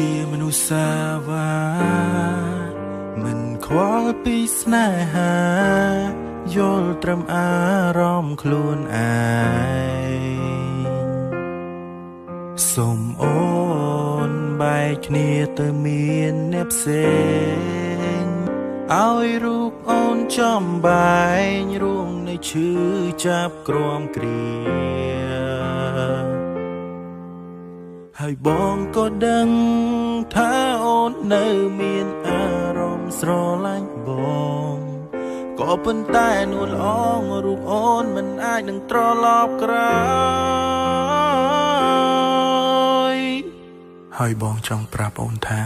ជាមនុស្សសាវ៉ាមិនខ្វល់ពីស្នេហាយល់ត្រឹមអារម្មណ៍ខ្លួនឯងសូមអូនបែកគ្នាទៅមានអ្នកផ្សេងឲ្យរូបអូនចំបែងរួងនៃឈឺចាប់ក្រំគ្រាហើយបងក៏ដឹងថាអូននៅមានអារម្មណ៍ស្រឡាញ់បងក៏ប៉ុន្តែនួនល្អងរូបអូនមិនអាចនឹងត្រឡប់ក្រោយហើយបងចង់ប្រាប់អូនថា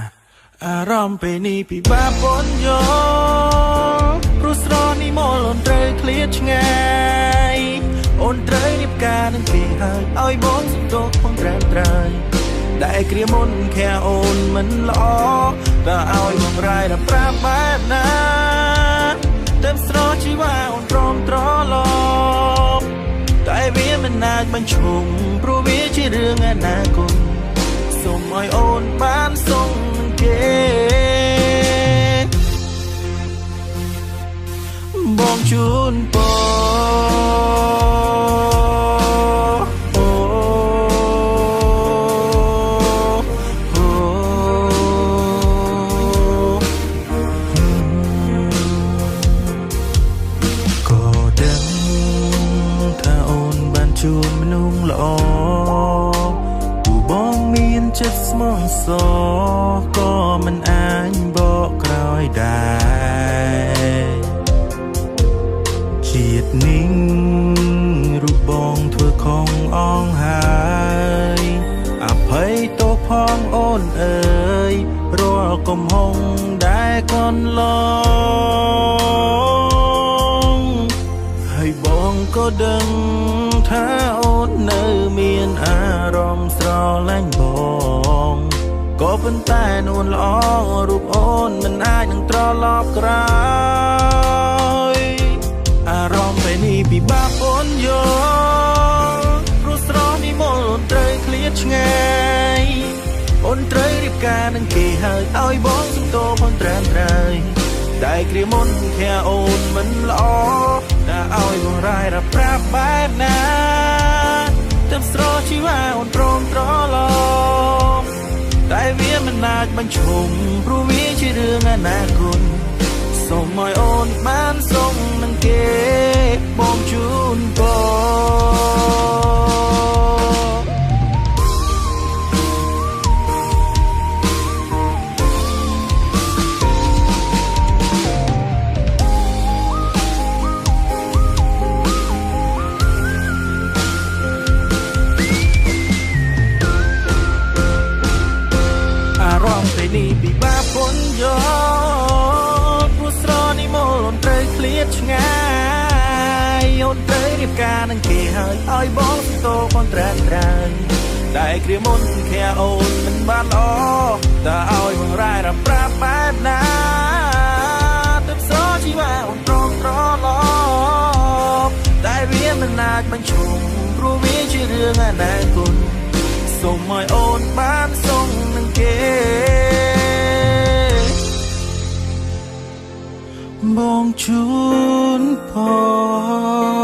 អារម្មណ៍ពេលនេះពិបាកអូនយល់ព្រោះស្រនេះមកអូនត្រូវឃ្លាតឆ្ងាយអូនត្រូវរៀបការនឹងគេហើយឲ្យបងសុំទោសផងត្រែមត្រូវដែលគ្រាមុនខាអូនមិនល្អក៏ឲ្យបងរាយដល់ប្រាប់បែបណាទៅស្រស់ជីវ៉ាអូនព្រមត្រឡប់តែវាមិនអាចបញ្ឈប់ព្រោះវាជារឿងអនាគតសូមឲ្យអូនបានសុំនឹងគេបងជូនពរជួនមនុស្សល្អទូបងមានចិត្តស្មោះសរក៏មិនអាចបកក្រោយដែរជាតិនេះរូបបងធ្វើខុសអងហើយអភ័យទោសផងអូនអើយរាល់កំហុសដែលកន្លងហើយបងក៏ដឹងថាអូននៅមានអារម្មណ៍ស្រឡាញ់បងក៏ប៉ុន្តែនួនល្អរូបអូនមិនអាចនឹងត្រឡប់ក្រោយអារម្មណ៍ពេលនេះពិបាកអូនយល់ព្រោះស្រនេះមកអូនត្រូវឃ្លាតឆ្ងាយអូនត្រូវរៀបការនឹងគេហើយឲ្យបងសុំទោសផងត្រែមត្រូវតែគ្រាមុនខាអូនមិនល្អតែឲ្យបងរាយរាប់ប្រាប់បែបណាទៅស្រស់ជីវ៉ាអូនព្រមត្រឡប់តែវាមិនអាចបញ្ឈប់ព្រោះវាជារឿងអនាគតសូមឲ្យអូនបានសុំនឹងគេបងជូនពរនេះពិបាកพ้นយកព្រោះស្រនេះមកអូនត្រូវឃ្លាតឆ្ងាយអូនត្រូវរៀបការនឹងគេហើយឲ្យបងសុំទោសផងត្រែមត្រូវតែគ្រាមុនខាអូនមិនបានល្អតែឲ្យបងរាយរាប់ប្រាប់បែបណាទៅស្រស់ជីវ៉ាអូនព្រមត្រឡប់តែវាមិនអាចបញ្ឈប់ព្រោះវាជារឿងអនាគតសូមឲ្យអូនបានសុំនឹងគេបងជូនពរ